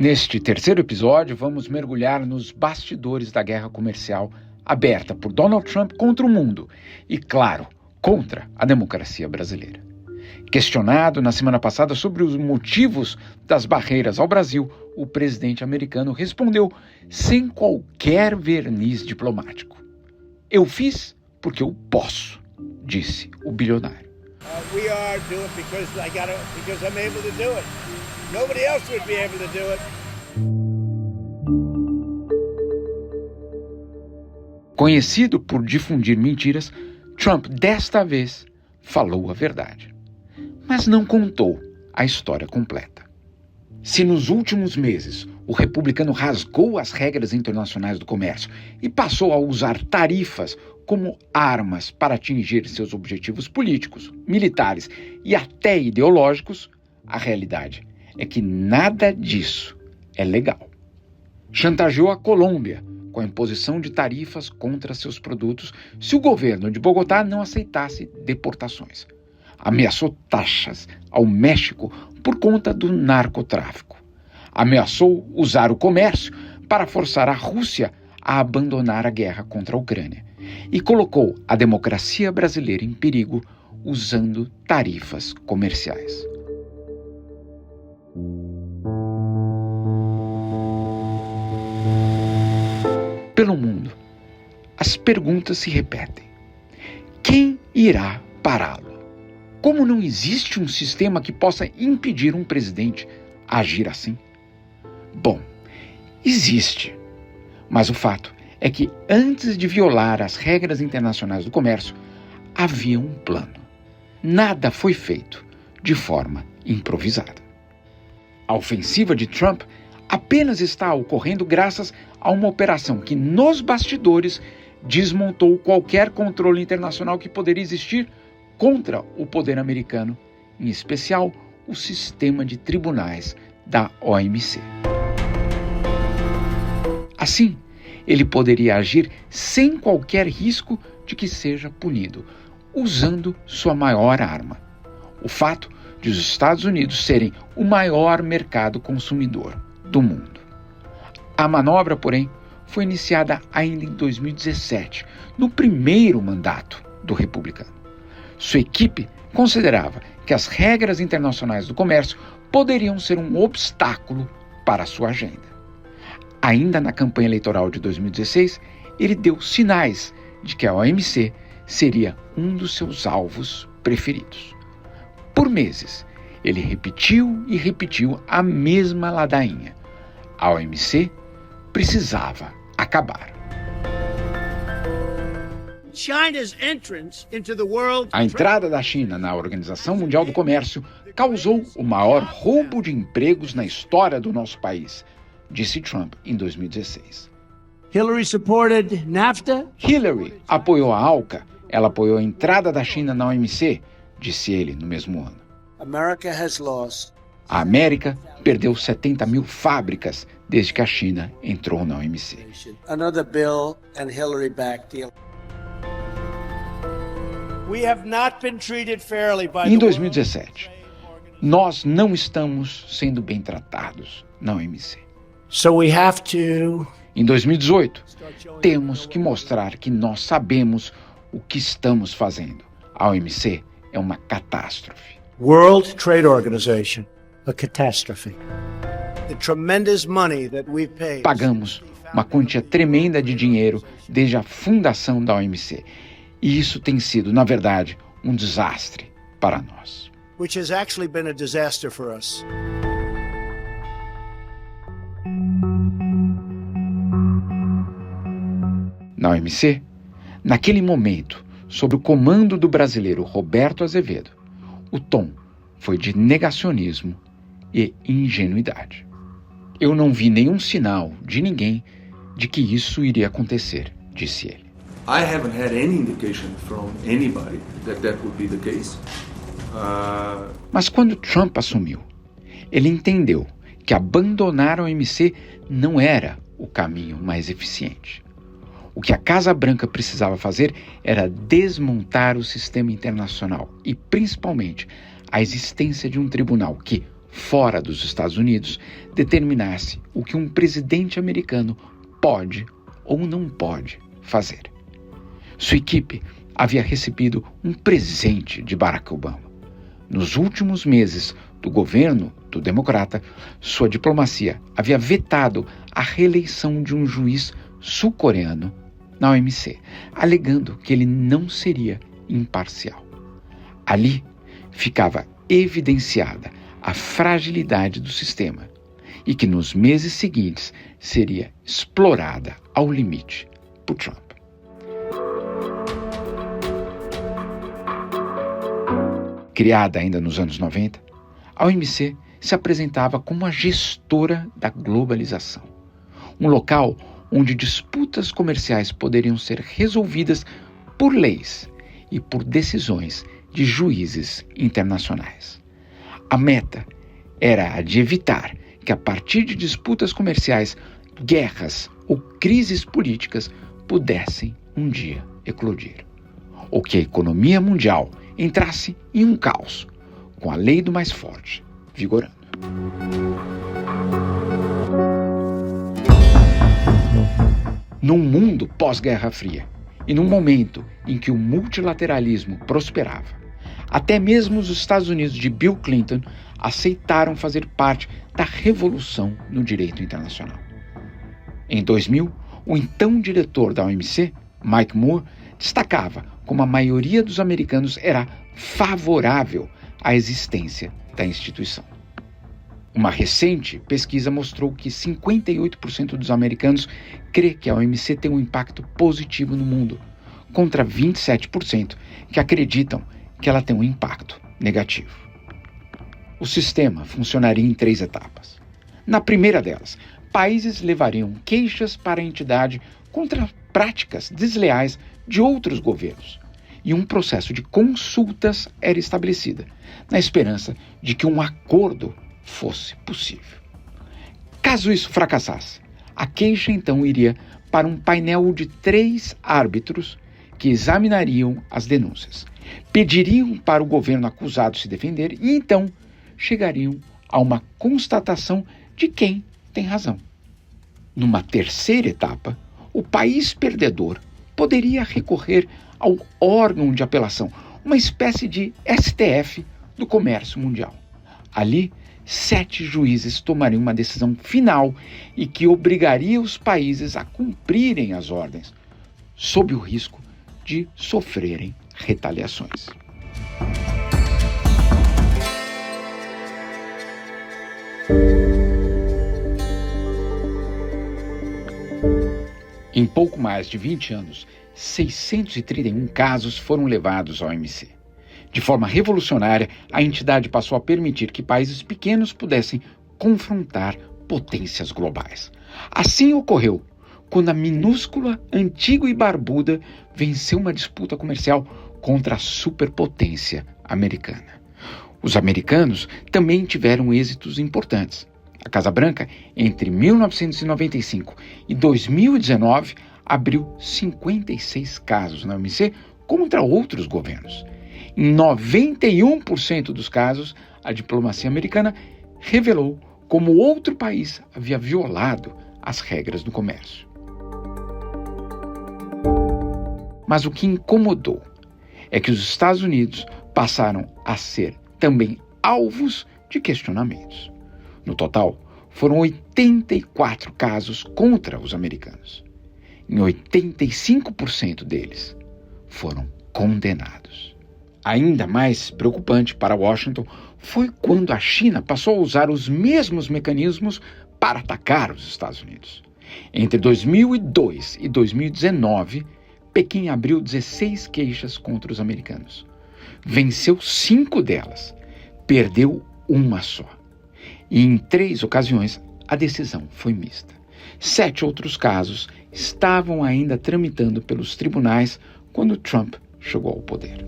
Neste terceiro episódio, vamos mergulhar nos bastidores da guerra comercial aberta por Donald Trump contra o mundo e, claro, contra a democracia brasileira. Questionado na semana passada sobre os motivos das barreiras ao Brasil, o presidente americano respondeu sem qualquer verniz diplomático. Eu fiz porque eu posso, disse o bilionário. We are doing it because I'm able to do it. Nobody else would be able to do it. Conhecido por difundir mentiras, Trump desta vez falou a verdade. Mas não contou a história completa. Se nos últimos meses o republicano rasgou as regras internacionais do comércio e passou a usar tarifas como armas para atingir seus objetivos políticos, militares e até ideológicos, a realidade é que nada disso é legal. Chantageou a Colômbia com a imposição de tarifas contra seus produtos se o governo de Bogotá não aceitasse deportações. Ameaçou taxas ao México por conta do narcotráfico. Ameaçou usar o comércio para forçar a Rússia a abandonar a guerra contra a Ucrânia. E colocou a democracia brasileira em perigo usando tarifas comerciais. Pelo mundo, as perguntas se repetem. Quem irá pará-lo? Como não existe um sistema que possa impedir um presidente a agir assim? Bom, existe. Mas o fato é que antes de violar as regras internacionais do comércio, havia um plano. Nada foi feito de forma improvisada. A ofensiva de Trump apenas está ocorrendo graças a uma operação que, nos bastidores, desmontou qualquer controle internacional que poderia existir contra o poder americano, em especial o sistema de tribunais da OMC. Assim, ele poderia agir sem qualquer risco de que seja punido, usando sua maior arma: o fato de os Estados Unidos serem o maior mercado consumidor do mundo. A manobra, porém, foi iniciada ainda em 2017, no primeiro mandato do republicano. Sua equipe considerava que as regras internacionais do comércio poderiam ser um obstáculo para sua agenda. Ainda na campanha eleitoral de 2016, ele deu sinais de que a OMC seria um dos seus alvos preferidos. Por meses, ele repetiu e repetiu a mesma ladainha. A OMC precisava acabar. A entrada da China na Organização Mundial do Comércio causou o maior roubo de empregos na história do nosso país, disse Trump em 2016. Hillary supported NAFTA. Hillary apoiou a ALCA, ela apoiou a entrada da China na OMC, disse ele no mesmo ano. America has lost. A América perdeu 70 mil fábricas desde que a China entrou na OMC. Another Bill and Hillary backed deal. We have not been treated fairly by Em 2017, nós não estamos sendo bem tratados na OMC. So we have to. Em 2018, temos que mostrar que nós sabemos o que estamos fazendo. A OMC é uma catástrofe. World Trade Organization, a catastrophe. The tremendous money that we've paid. Pagamos uma quantia tremenda de dinheiro desde a fundação da OMC. E isso tem sido, na verdade, um desastre para nós. Which has actually been a disaster for us. Na OMC, naquele momento, sob o comando do brasileiro Roberto Azevedo, o tom foi de negacionismo e ingenuidade. Eu não vi nenhum sinal de ninguém de que isso iria acontecer, disse ele. I haven't had any indication from anybody that would be the case. Mas quando Trump assumiu, ele entendeu que abandonar a OMC não era o caminho mais eficiente. O que a Casa Branca precisava fazer era desmontar o sistema internacional e, principalmente, a existência de um tribunal que, fora dos Estados Unidos, determinasse o que um presidente americano pode ou não pode fazer. Sua equipe havia recebido um presente de Barack Obama. Nos últimos meses do governo do democrata, sua diplomacia havia vetado a reeleição de um juiz sul-coreano na OMC, alegando que ele não seria imparcial. Ali ficava evidenciada a fragilidade do sistema e que nos meses seguintes seria explorada ao limite por Trump. Criada ainda nos anos 90, a OMC se apresentava como a gestora da globalização, um local onde disputas comerciais poderiam ser resolvidas por leis e por decisões de juízes internacionais. A meta era a de evitar que, a partir de disputas comerciais, guerras ou crises políticas pudessem um dia eclodir, ou que a economia mundial entrasse em um caos, com a lei do mais forte vigorando. Num mundo pós-Guerra Fria e num momento em que o multilateralismo prosperava, até mesmo os Estados Unidos de Bill Clinton aceitaram fazer parte da revolução no direito internacional. Em 2000, o então diretor da OMC, Mike Moore, destacava como a maioria dos americanos era favorável à existência da instituição. Uma recente pesquisa mostrou que 58% dos americanos crê que a OMC tem um impacto positivo no mundo, contra 27% que acreditam que ela tem um impacto negativo. O sistema funcionaria em 3 etapas. Na primeira delas, países levariam queixas para a entidade contra práticas desleais de outros governos, e um processo de consultas era estabelecido, na esperança de que um acordo fosse possível. Caso isso fracassasse, a queixa então iria para um painel de 3 árbitros que examinariam as denúncias, pediriam para o governo acusado se defender e então chegariam a uma constatação de quem tem razão. Numa terceira etapa, o país perdedor poderia recorrer ao órgão de apelação, uma espécie de STF do comércio mundial. Ali, 7 juízes tomariam uma decisão final e que obrigaria os países a cumprirem as ordens, sob o risco de sofrerem retaliações. Em pouco mais de 20 anos, 631 casos foram levados à OMC. De forma revolucionária, a entidade passou a permitir que países pequenos pudessem confrontar potências globais. Assim ocorreu quando a minúscula Antigua e Barbuda venceu uma disputa comercial contra a superpotência americana. Os americanos também tiveram êxitos importantes. A Casa Branca, entre 1995 e 2019, abriu 56 casos na OMC contra outros governos. Em 91% dos casos, a diplomacia americana revelou como outro país havia violado as regras do comércio. Mas o que incomodou é que os Estados Unidos passaram a ser também alvos de questionamentos. No total, foram 84 casos contra os americanos. Em 85% deles, foram condenados. Ainda mais preocupante para Washington foi quando a China passou a usar os mesmos mecanismos para atacar os Estados Unidos. Entre 2002 e 2019, Pequim abriu 16 queixas contra os americanos. Venceu 5 delas, perdeu uma só. E em 3 ocasiões, a decisão foi mista. 7 outros casos estavam ainda tramitando pelos tribunais quando Trump chegou ao poder.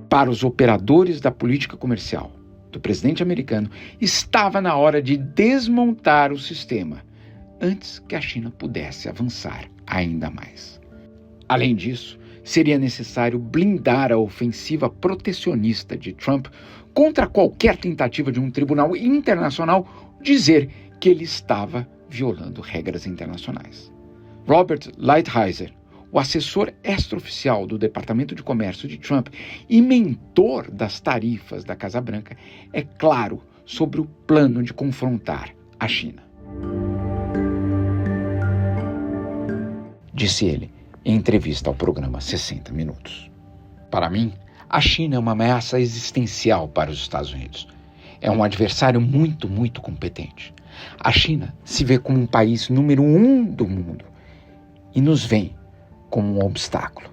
Para os operadores da política comercial do presidente americano, estava na hora de desmontar o sistema antes que a China pudesse avançar ainda mais. Além disso, seria necessário blindar a ofensiva protecionista de Trump contra qualquer tentativa de um tribunal internacional dizer que ele estava violando regras internacionais. Robert Lighthizer, o assessor extraoficial do Departamento de Comércio de Trump e mentor das tarifas da Casa Branca, é claro sobre o plano de confrontar a China. Disse ele em entrevista ao programa 60 Minutos. Para mim, a China é uma ameaça existencial para os Estados Unidos. É um adversário muito, muito competente. A China se vê como um país número 1 do mundo e nos vê como um obstáculo.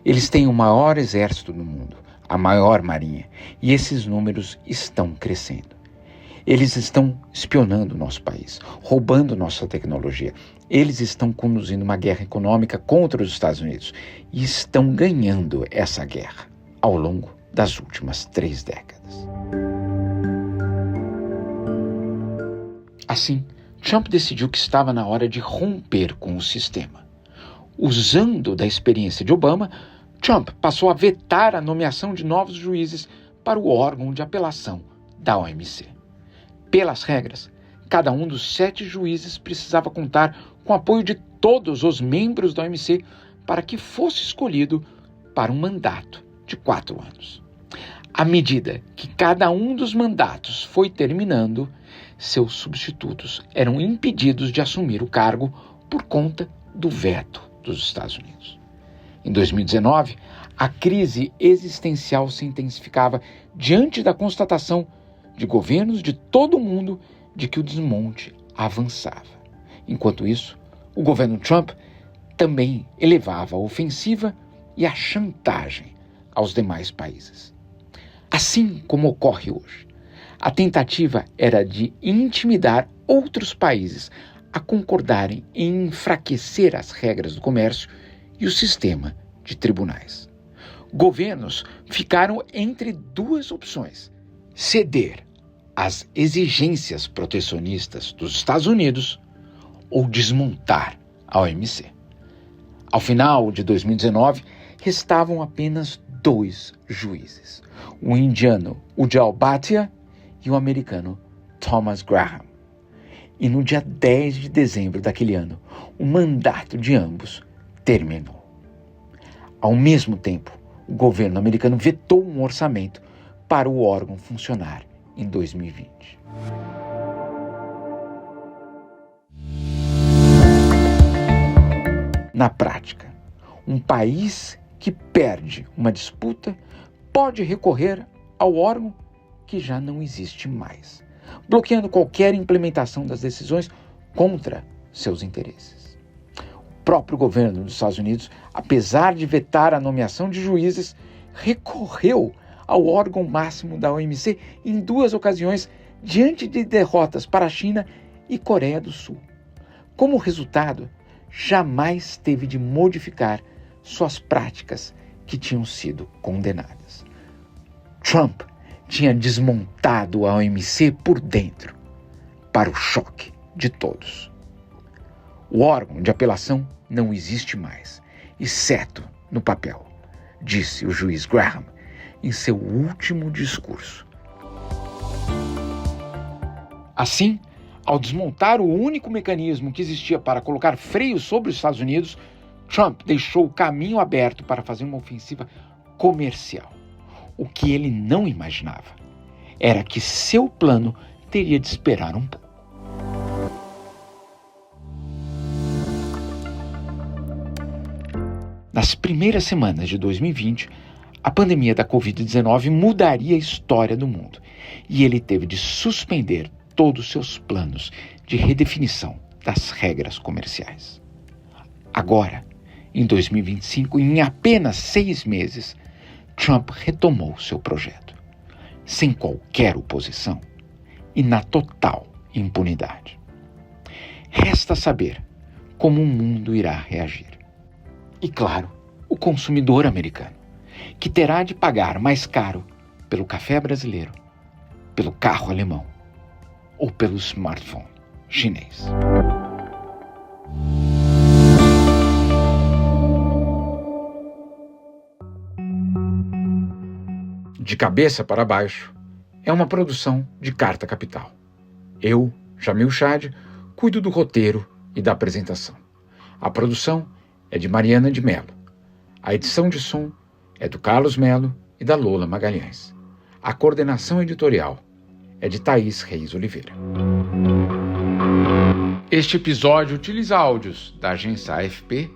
Eles têm o maior exército do mundo, a maior marinha, e esses números estão crescendo. Eles estão espionando o nosso país, roubando nossa tecnologia. Eles estão conduzindo uma guerra econômica contra os Estados Unidos e estão ganhando essa guerra ao longo das últimas 3 décadas. Assim, Trump decidiu que estava na hora de romper com o sistema. Usando da experiência de Obama, Trump passou a vetar a nomeação de novos juízes para o órgão de apelação da OMC. Pelas regras, cada um dos 7 juízes precisava contar com o apoio de todos os membros da OMC para que fosse escolhido para um mandato de 4 anos. À medida que cada um dos mandatos foi terminando, seus substitutos eram impedidos de assumir o cargo por conta do veto dos Estados Unidos. Em 2019, a crise existencial se intensificava diante da constatação de governos de todo o mundo de que o desmonte avançava. Enquanto isso, o governo Trump também elevava a ofensiva e a chantagem aos demais países. Assim como ocorre hoje, a tentativa era de intimidar outros países a concordarem em enfraquecer as regras do comércio e o sistema de tribunais. Governos ficaram entre 2 opções: ceder às exigências protecionistas dos Estados Unidos ou desmontar a OMC. Ao final de 2019, restavam apenas 2 juízes, o indiano Ujjal Bhatia e o americano Thomas Graham. E no dia 10 de dezembro daquele ano, o mandato de ambos terminou. Ao mesmo tempo, o governo americano vetou um orçamento para o órgão funcionar em 2020. Na prática, um país que perde uma disputa pode recorrer ao órgão que já não existe mais, bloqueando qualquer implementação das decisões contra seus interesses. O próprio governo dos Estados Unidos, apesar de vetar a nomeação de juízes, recorreu ao órgão máximo da OMC em 2 ocasiões diante de derrotas para a China e Coreia do Sul. Como resultado, jamais teve de modificar suas práticas que tinham sido condenadas. Trump tinha desmontado a OMC por dentro, para o choque de todos. O órgão de apelação não existe mais, exceto no papel, disse o juiz Graham em seu último discurso. Assim, ao desmontar o único mecanismo que existia para colocar freios sobre os Estados Unidos, Trump deixou o caminho aberto para fazer uma ofensiva comercial. O que ele não imaginava era que seu plano teria de esperar um pouco. Nas primeiras semanas de 2020, a pandemia da Covid-19 mudaria a história do mundo e ele teve de suspender todos os seus planos de redefinição das regras comerciais. Agora, em 2025, em apenas 6 meses, Trump retomou seu projeto, sem qualquer oposição e na total impunidade. Resta saber como o mundo irá reagir. E, claro, o consumidor americano, que terá de pagar mais caro pelo café brasileiro, pelo carro alemão ou pelo smartphone chinês. De Cabeça para Baixo é uma produção de Carta Capital. Eu, Jamil Chad, cuido do roteiro e da apresentação. A produção é de Mariana de Mello. A edição de som é do Carlos Mello e da Lola Magalhães. A coordenação editorial é de Thaís Reis Oliveira. Este episódio utiliza áudios da agência AFP,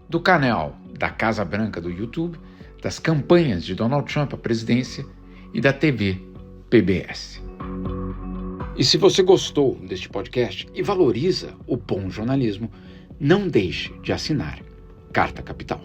do canal da Casa Branca do YouTube, das campanhas de Donald Trump à presidência e da TV PBS. E se você gostou deste podcast e valoriza o bom jornalismo, não deixe de assinar Carta Capital.